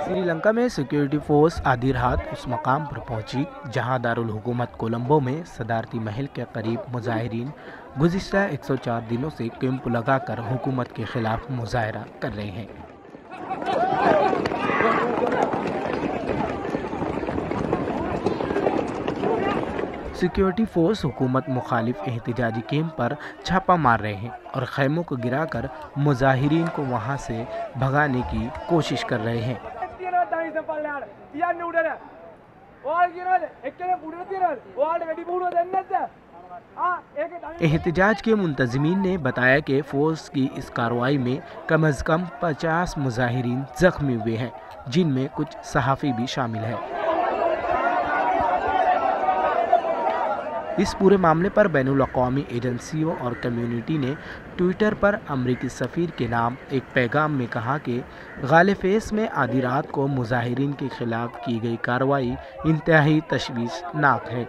श्री लंका में security force आधी रात उस मकाम पर पहुंची जहां दारुल हुकूमत कोलंबो में सदारती महल के करीब मुजाहिरीन गुज़िश्ता 104 दिनों से कैंप लगाकर हुकूमत के खिलाफ मुजाहरा कर रहे हैं। सिक्योरिटी फोर्स हुकूमत मुखालिफ एहतजाजी कैंप पर छापा मार रहे हैं और खैमों को गिराकर मुजाहिरीन को वहां से भगाने की कोशिश कर रहे हैं। एहतजाज के मुंतज़मीन ने बताया कि फोर्स की इस कार्रवाई में कम अज़ कम 50 मुजाहिरीन जख्मी हुए हैं, जिनमें कुछ सहाफ़ी भी शामिल हैं। इस पूरे मामले पर बैनुल अक़वामी एजेंसियों और कम्युनिटी ने ट्विटर पर अमरीकी सफ़ीर के नाम एक पैगाम में कहा कि गालिफ़ेस में आधी रात को मुजाहिरीन के खिलाफ की गई कार्रवाई इंतहाई तशवीशनाक है।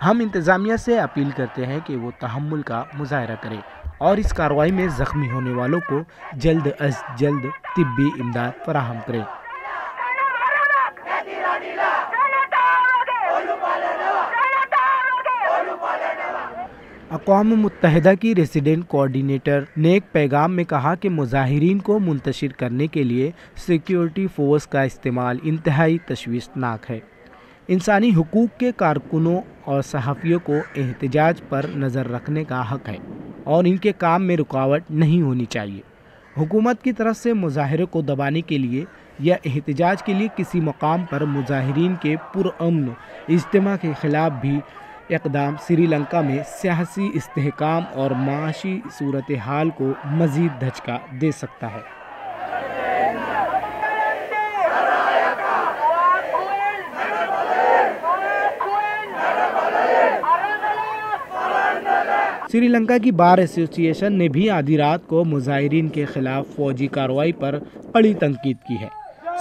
हम इंतज़ामिया से अपील करते हैं कि वो तहम्मुल का मुजाहरा करें और इस कार्रवाई में ज़ख्मी होने वालों को जल्द अज़ जल्द तिब्बी इमदाद फराहम करें। अक़वाम मुत्तहिदा की रेसिडेंट कोऑर्डिनेटर ने एक पैगाम में कहा कि मुजाहिरीन को मुंतशिर करने के लिए सिक्योरिटी फोर्स का इस्तेमाल इंतहाई तशवीशनाक है। इंसानी हुकूक के कारकुनों और सहाफ़ियों को एहतजाज पर नज़र रखने का हक़ है और इनके काम में रुकावट नहीं होनी चाहिए। हुकूमत की तरफ से मुजाहिरों को दबाने के लिए या एहतजाज के लिए किसी मकाम पर मुजाहिरीन के पुरअमन इज्तिमा के ख़िलाफ़ भी इक़दाम श्रीलंका में सियासी इस्तेहकाम और माशी सूरत हाल को मज़ीद धचका दे सकता है। श्रीलंका की बार एसोसिएशन ने भी आधी रात को मुजाहिरीन के खिलाफ फौजी कार्रवाई पर कड़ी तनकीद की है।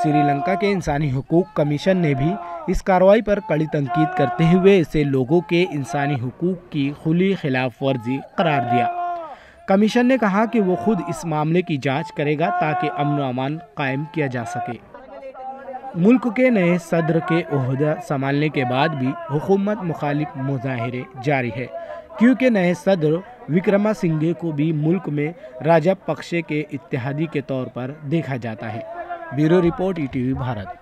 श्रीलंका के इंसानी हुकूक कमीशन ने भी इस कार्रवाई पर कड़ी तनकीद करते हुए इसे लोगों के इंसानी हुकूक की खुली खिलाफ वर्जी करार दिया। कमीशन ने कहा कि वो खुद इस मामले की जांच करेगा ताकि अमन व अमान कायम किया जा सके। मुल्क के नए सदर के ओहदा संभालने के बाद भी हुकूमत मुखालिफ मुजाहिरे जारी है, क्योंकि नए सदर विक्रमासिंघे को भी मुल्क में राजपक्षे के इत्तेहादी के तौर पर देखा जाता है। Bureau report, ETV Bharat.